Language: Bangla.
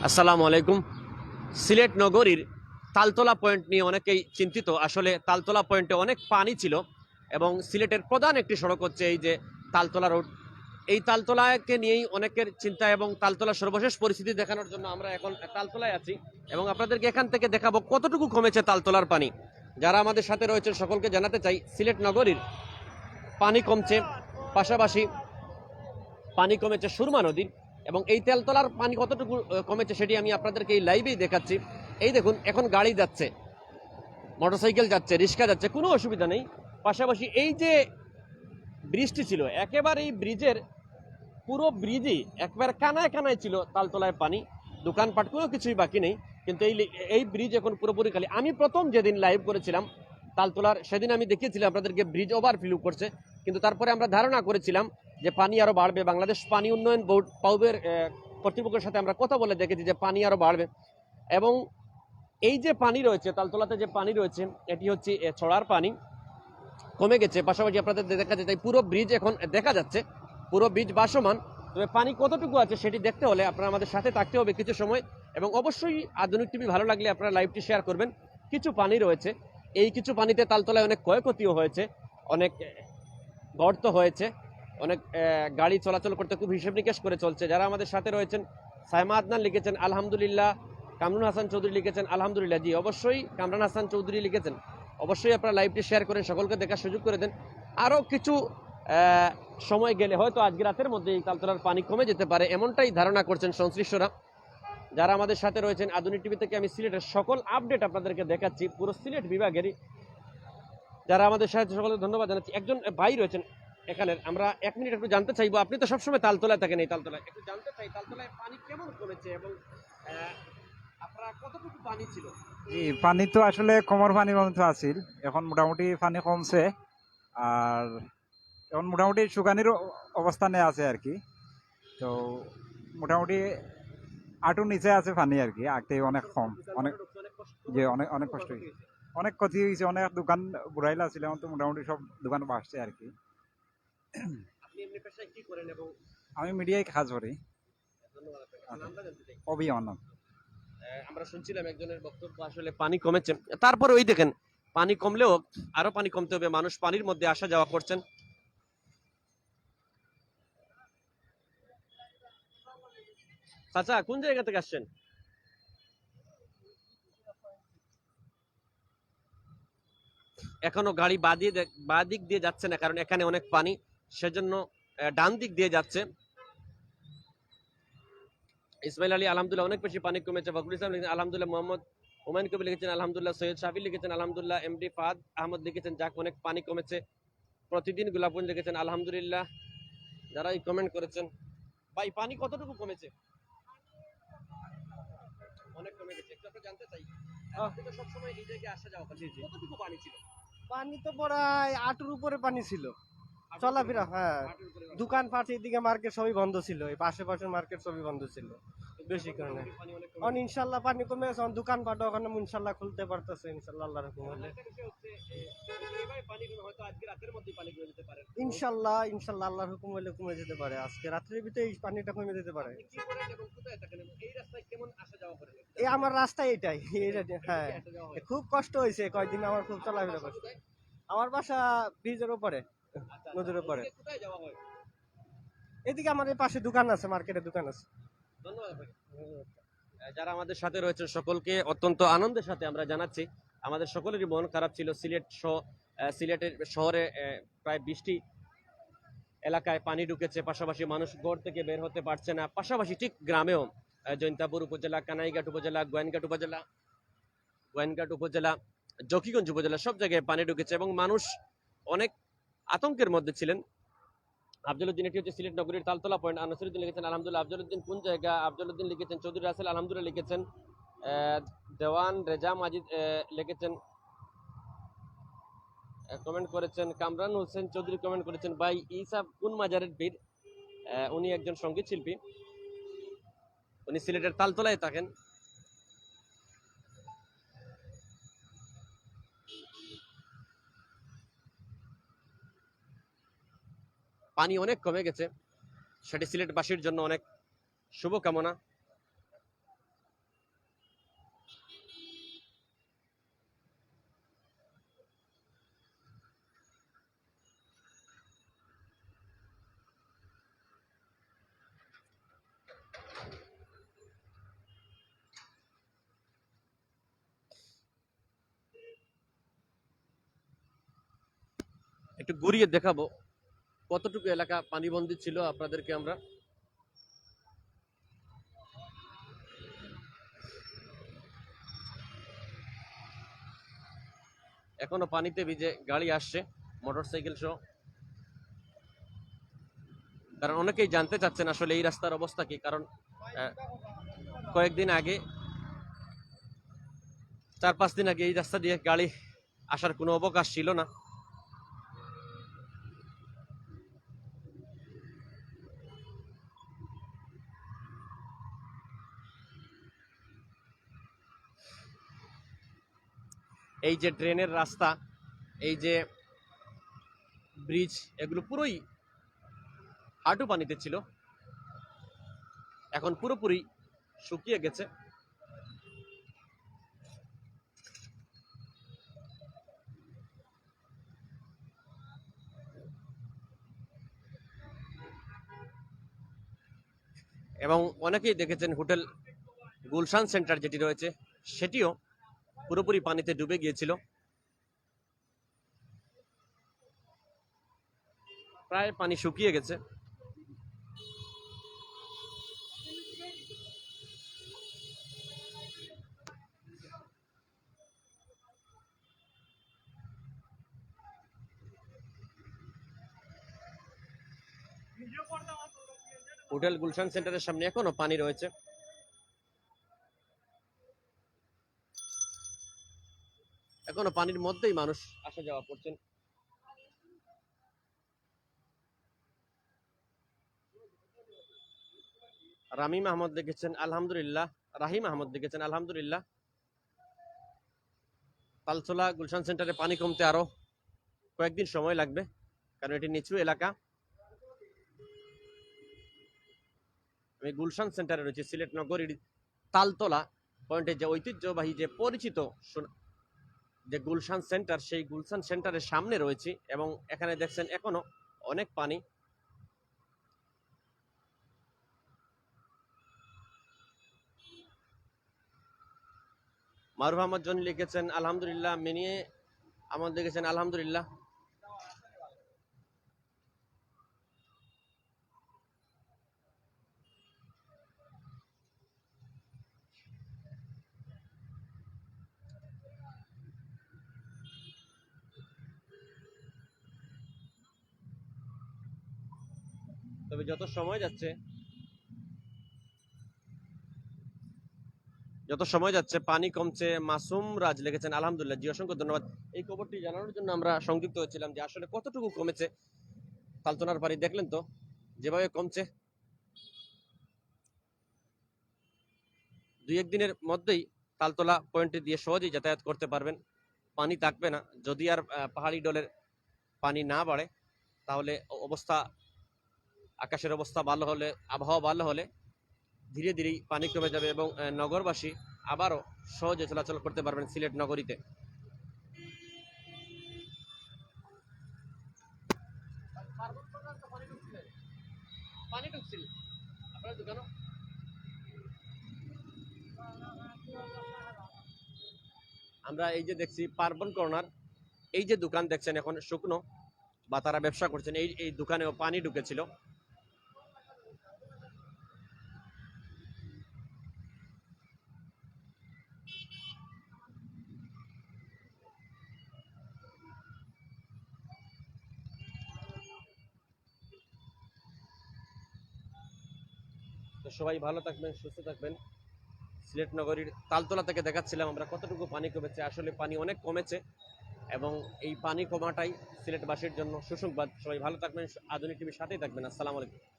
আসসালামু আলাইকুম। সিলেট নগরীর তালতলা পয়েন্ট নিয়ে অনেকেই চিন্তিত। আসলে তালতলা পয়েন্টে অনেক পানি ছিল এবং সিলেটের প্রধান একটি সড়ক হচ্ছে এই যে তালতলা রোড। এই তালতলাকে নিয়েই অনেকের চিন্তা এবং তালতলার সর্বশেষ পরিস্থিতি দেখানোর জন্য আমরা এখন তালতলায় আছি এবং আপনাদেরকে এখান থেকে দেখাবো কতটুকু কমেছে তালতলার পানি। যারা আমাদের সাথে রয়েছেন সকলকে জানাতে চাই সিলেট নগরীর পানি কমছে, পাশাপাশি পানি কমেছে সুরমা নদীর এবং এই তেলতলার পানি কতটুকু কমেছে সেটি আমি আপনাদেরকে এই লাইভেই দেখাচ্ছি। এই দেখুন, এখন গাড়ি যাচ্ছে, মোটরসাইকেল যাচ্ছে, রিক্সা যাচ্ছে, কোনো অসুবিধা নেই। পাশাপাশি এই যে ব্রিজটি ছিল, একেবারে এই ব্রিজের পুরো ব্রিজই একবার কানায় কানায় ছিল তালতলায় পানি, দোকানপাট কোনো কিছুই বাকি নেই। কিন্তু এই ব্রিজ এখন পুরোপুরি খালি। আমি প্রথম যেদিন লাইভ করেছিলাম তালতলার, সেদিন আমি দেখিয়েছিলাম আপনাদেরকে ব্রিজ ওভারফ্লো করছে, কিন্তু তারপরে আমরা ধারণা করেছিলাম যে পানি আরও বাড়বে। বাংলাদেশ পানি উন্নয়ন বোর্ড পাউবের কর্তৃপক্ষের সাথে আমরা কথা বলে দেখেছি যে পানি আরও বাড়বে। এবং এই যে পানি রয়েছে তালতলাতে, যে পানি রয়েছে এটি হচ্ছে ছড়ার পানি, কমে গেছে। পাশাপাশি আপনাদের দেখা যায় তাই পুরো ব্রিজ এখন দেখা যাচ্ছে, পুরো ব্রিজ ভাসমান। তবে পানি কতটুকু আছে সেটি দেখতে হলে আপনারা আমাদের সাথে থাকতে হবে কিছু সময়। এবং অবশ্যই আধুনিক টিভি ভালো লাগলে আপনারা লাইভটি শেয়ার করবেন। কিছু পানি রয়েছে, এই কিছু পানিতে তালতলায় অনেক ক্ষয়ক্ষতিও হয়েছে, অনেক গর্ত হয়েছে, অনেক গাড়ি চলাচল করতে খুব হিসেব নিকেশ করে চলছে। যারা আমাদের সাথে রয়েছেন, সাইমা আদনান লিখেছেন আলহামদুলিল্লাহ, কামরুন হাসান চৌধুরী লিখেছেন আলহামদুলিল্লাহ। জি অবশ্যই, কামরান হাসান চৌধুরী লিখেছেন অবশ্যই আপনারা লাইভটি শেয়ার করেন, সকলকে দেখার সুযোগ করে দেন। আরও কিছু সময় গেলে হয়তো আজকে রাতের মধ্যে এই তালতলার পানি কমে যেতে পারে, এমনটাই ধারণা করছেন সংশ্লিষ্টরা। যারা আমাদের সাথে রয়েছেন আধুনিক টিভি থেকে আমি সিলেটের সকল আপডেট আপনাদেরকে দেখাচ্ছি, পুরো সিলেট বিভাগেরই। যারা আমাদের সাথে সকলকে ধন্যবাদ জানাচ্ছি। একজন ভাই রয়েছেন এখানে, আমরা 1 মিনিট একটু জানতে চাইবো, আপনি তো সবসময় তালতলায় থাকেন, এই তালতলায় একটু জানতে চাই তালতলায় পানি কেমন কমেছে এবং আপনারা কতটুকু পানি ছিল? জি, পানি তো আসলে কমর পানি মতো আছিল, এখন মোটামুটি পানি কমছে। আর এখন মোটামুটি শুকানির অবস্থানে আছে আর কি। তো মোটামুটি আঁটুর নিচে আছে পানি আর কি, আগে অনেক কম, অনেক, যে অনেক অনেক কষ্ট হয়েছে, অনেক ক্ষতি হয়েছে, অনেক দোকান বুড়াইলা ছিল, এখন তো মোটামুটি সব দোকান বাসছে আর কি। আপনি এমনি পেশায় কি করেন? এবং আমি মিডিয়ায় কাজ করি। ধন্যবাদ আপনাকে। নামটা জানতে চাই। অভিমান। আমরা শুনছিলাম একজনের বক্তব্য, আসলে পানি কমেছে, তারপরে ওই দেখেন পানি কমলেও আরো পানি কমতে হবে, মানুষ পানির মধ্যে আসা যাওয়া করছেন। চাচা কোন জায়গা থেকে আসছেন? এখনো গাড়ি বা দিক দিয়ে যাচ্ছে না, কারণ এখানে অনেক পানি, সেজন্য ডান দিক দিয়ে যাচ্ছে। ইসমাইল আলী আলহামদুলিল্লাহ অনেক বেশি পানি কমেছে। ফখরুল ইসলাম লিখেছেন আলহামদুলিল্লাহ। মোহাম্মদ হুমায়ুন কবির লিখেছেন আলহামদুলিল্লাহ। সৈয়দ শাফি লিখেছেন আলহামদুলিল্লাহ। এমডি ফাহাদ আহমদ লিখেছেন যাক অনেক পানি কমেছে। প্রতিদিন গোলাপুঞ্জ লিখেছেন আলহামদুলিল্লাহ। যারা এই কমেন্ট করেছেন, ভাই পানি কতটুকু কমেছে? অনেক কমে গেছে, একটু আপনি জানতে চাই। আপনি তো সবসময় এই জায়গায় আসা যাওয়া করেন, কতটুকু পানি ছিল? পানি তো প্রায় আঁটুর উপরে পানি ছিল, চলাফেরা। হ্যাঁ, দোকান পাট এদিকে মার্কেট সবই বন্ধ ছিল, এই পাশে মার্কেট সবই বন্ধ ছিল বেশি কারণে। এখন ইনশাল্লাহ পানি কমে গেছে, দোকান পাট ওখানে ইনশাল্লাহ খুলতে পারতেছে ইনশাল্লাহ, আল্লাহর হুকুম হলে। ইনশাল্লাহ ইনশাল্লাহ আল্লাহর হুকুম হলে কমে যেতে পারে, আজকে রাত্রের ভিতরে এই পানিটা কমে যেতে পারে। এই আমার রাস্তায় এটাই। হ্যাঁ, খুব কষ্ট হয়েছে কয়েকদিন, আমার খুব চলাফেরা করছে। আমার বাসা ব্রিজের উপরে, নদীর উপরে। এদিকে আমাদের পাশে দোকান আছে, মার্কেটের দোকান আছে। যারা আমাদের সাথে রয়েছেন সকলকে অত্যন্ত আনন্দের সাথে আমরা জানাচ্ছি, আমাদের সকলেরই মন খারাপ ছিল। সিলেটের শহরে প্রায় 20টি এলাকায় পানি ঢুকেছে, পাশাপাশি মানুষ ঘর থেকে বের হতে পারছে না। পাশাপাশি ঠিক গ্রামেও জৈন্তাপুর উপজেলা, কানাইঘাট উপজেলা, গোয়েনঘাট উপজেলা, জকিগঞ্জ উপজেলা সব জায়গায় পানি ঢুকেছে এবং মানুষ অনেক আতঙ্কের মধ্যে ছিলেন। আফজলউদ্দিন, এটি হচ্ছে সিলেট নগরীর তালতলা পয়েন্ট। আনসিরউদ্দিন লিখেছেন আলহামদুলিল্লাহ। আফজলউদ্দিন কোন জায়গা? আফজলউদ্দিন লিখেছেন চৌধুরী রাসেল আলহামদুলিল্লাহ লিখেছেন। দেওয়ান রেজা মাজিদ লিখেছেন, কমেন্ট করেছেন। কামরান হোসেন চৌধুরী কমেন্ট করেছেন ভাই ইসা কোন মাজারের পীর? উনি একজন সঙ্গীত শিল্পী, উনি সিলেটের তালতলায় থাকেন। পানি অনেক কমে গেছে, সেটি সিলেটবাসীর জন্য অনেক শুভকামনা। একটু ঘুরিয়ে দেখাবো কতটুকু এলাকা পানিবন্দী ছিল আপনাদেরকে আমরা। এখনো পানিতে ভিজে গাড়ি আসছে, মোটরসাইকেল সহ। কারণ অনেকেই জানতে চাচ্ছেন আসলে এই রাস্তার অবস্থা কি, কারণ কয়েকদিন আগে 4-5 দিন আগে এই রাস্তা দিয়ে গাড়ি আসার কোনো অবকাশ ছিল না। এই যে ট্রেনের রাস্তা, এই যে ব্রিজ, এগুলো পুরোই হাঁটু পানিতে ছিল, এখন পুরোপুরি শুকিয়ে গেছে। এবং অনেকেই দেখেছেন হোটেল গুলশান সেন্টার যেটি রয়েছে সেটিও পুরোপুরি পানিতে ডুবে গিয়েছিল, প্রায় পানি শুকিয়ে গেছে। হোটেল গুলশান সেন্টারের সামনে এখনো পানি রয়েছে। এখনো পানির মধ্যেই মানুষ আসা যাওয়া করছেন। রামিম আহমদ লিখেছেন আলহামদুলিল্লাহ, রাহিম আহমদ লিখেছেন আলহামদুলিল্লাহ। তালতলা গুলশান সেন্টারে পানি কমতে আরো কয়েকদিন সময় লাগবে, কারণ এটি নিচু এলাকা। আমি গুলশান সেন্টারে রয়েছে, সিলেট নগরীর তালতলা পয়েন্টে যে ঐতিহ্যবাহী যে পরিচিত যে গুলশান সেন্টার, সেই গুলশান সেন্টারের সামনে রয়েছি এবং এখানে দেখছেন এখনো অনেক পানি। মারুফ আহমদ জনি লিখেছেন আলহামদুলিল্লাহ, মিনিয়ে আহমদ লিখেছেন আলহামদুলিল্লাহ। তবে যত সময় যাচ্ছে পানি কমছে। মাসুম রাজ লিখেছেন আলহামদুলিল্লাহ। জি, অসংখ্য ধন্যবাদ। এই খবরটি জানানোর জন্য আমরা সংযুক্ত হয়েছিলাম যে আসলে কতটুকু কমেছে তালতলার পানি। দেখলেন তো যেভাবে কমছে, 2-1 দিনের মধ্যেই তালতলা পয়েন্টে দিয়ে সহজেই যাতায়াত করতে পারবেন, পানি থাকবে না। যদি আর পাহাড়ি ডলের পানি না বাড়ে, তাহলে আকাশের অবস্থা ভালো হলে, আবহাওয়া ভালো হলে ধীরে ধীরেই পানি কমে যাবে এবং নগরবাসী আবারও সহজে চলাচল করতে পারবেন সিলেট নগরীতে। আমরা এই যে দেখছি পার্বন কর্নার, এই যে দোকান দেখছেন এখন শুকনো বা তারা ব্যবসা করছেন, এই দোকানেও পানি ঢুকেছিল। তো সবাই ভালো থাকবেন, সুস্থ থাকবেন। সিলেট নগরীর তালতলা থেকে দেখাচ্ছিলাম আমরা কতটুকু পানি কমেছে। আসলে পানি অনেক কমেছে এবং এই পানি কমাটাই সিলেটবাসীর জন্য সুসংবাদ। সবাই ভালো থাকবেন, আধুনিক টিভির সাথেই থাকবেন। আসসালামু আলাইকুম।